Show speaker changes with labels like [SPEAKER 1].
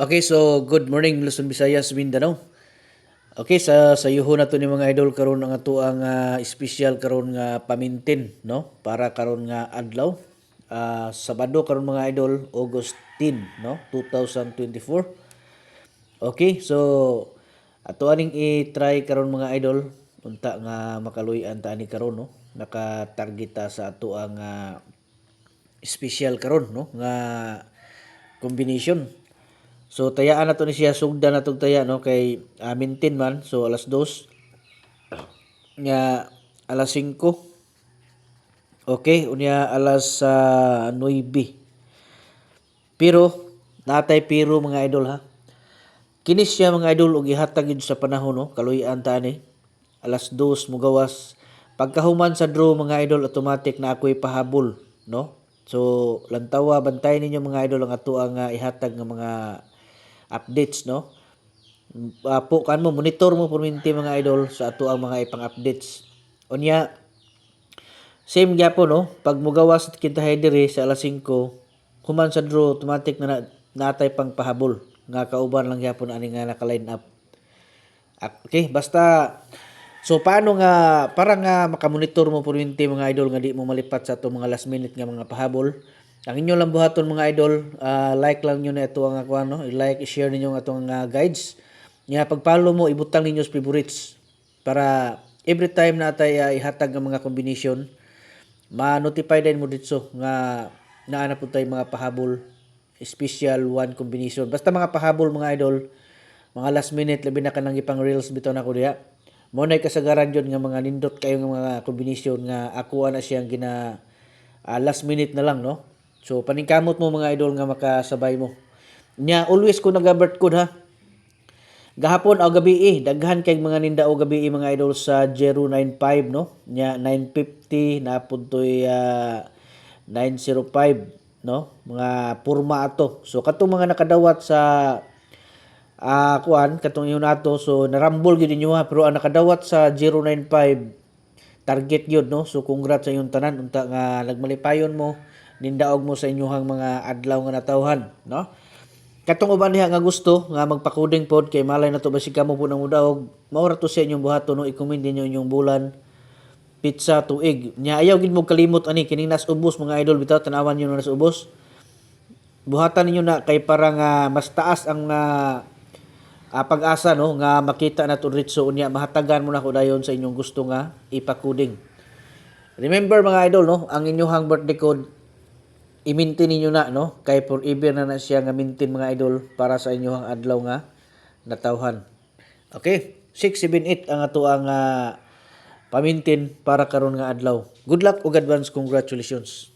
[SPEAKER 1] Okay, so good morning Luzon, Visayas, Mindanao. Okay, sa yuho na to ni mga idol karon ang ato ang special karon nga pamintin, no? Para karon nga adlaw. Sabado karon mga idol, August 10, no? 2024. Okay, so ato aning i-try karon mga idol unta nga makaluy-an ta ani karon, no? Naka-target ta sa ato ang special karon, no? Nga combination. So tayaan na to ni siya sugda na tong taya, no, kay mintin man, so alas 2 nya alas 5. Okay, unya alas 9. Pero natay pero mga idol ha. Kini siya mga idol og ihatag yun sa panahon, no, kaluy-an ta ni alas 2 mugawas. Pagkahuman sa draw mga idol, automatic na ako'y pahabol, no. So lantawa bantay ninyo mga idol ang ato ang ihatag nga mga updates, no. Po kan mo monitor mo perminti mga idol sa ato ang mga ipang updates. Unya same gyapon, no, pag mugawas kintahay diri sa alas 5 human sa draw, automatic na natay pang pahabol nga kauban lang gyapon ani nga naka-line up. Okay, basta so paano nga para nga makamonitor mo perminti mga idol nga di mo malipat sa ato mga last minute nga mga pahabol. Ang inyo lang buhaton mga idol, like lang nyo na ito ang ako, no? I-like, i-share ninyo ang atong guides. Nga pag-follow mo, ibutang ninyo sa favorites para every time na tayo ihatag ang mga combination, ma-notify din mo dito nga naana po tayo mga pahabol, special one combination. Basta mga pahabol mga idol, mga last minute, labi na ka nang ipang reels bitaw na ko diya. Mo na kasagaran yun nga mga nindot kayo nga mga combination nga ako na siyang gina last minute na lang, no? So paningkamot mo mga idol nga makasabay mo. Nya always ko nagabert code ha. Gahapon o gabi daghan kay mga ninda o gabi mga idol sa 095, no. Nya 950 na puntoy 905, no. Mga purma ato. So katong mga nakadawat sa kuan katong yun ato, so narambol gyud ninyo ha, pero ang nakadawat sa 095 target yun, no. So congrats sa inyong tanan unta nga nagmalipayon mo, nindaog mo sa inyong mga adlaw nga natawhan, no. Katong uban diha nga gusto nga magpa-coding pod kay malay na to basig kamo po nang mudaog, mao ra to sa inyong buhaton, no. I-comment ninyo inyong bulan, pizza, tuig. Nya ayaw gid mo kalimot ani kining nas ubos mga idol, bitaw tanawan niyo nas ubos. Buhatan ninyo na kay para nga mas taas ang pag-asa, no, nga makita na to ritso unya mahatagan mo na ko dayon sa inyong gusto nga ipa-coding. Remember mga idol, no, ang inyong birthday code i-maintain ninyo na, no, kay forever na siya nga maintain mga idol para sa inyong adlaw nga natawhan. Okay, 678 ang ato ang pamintin para karon nga adlaw. Good luck ug advance congratulations.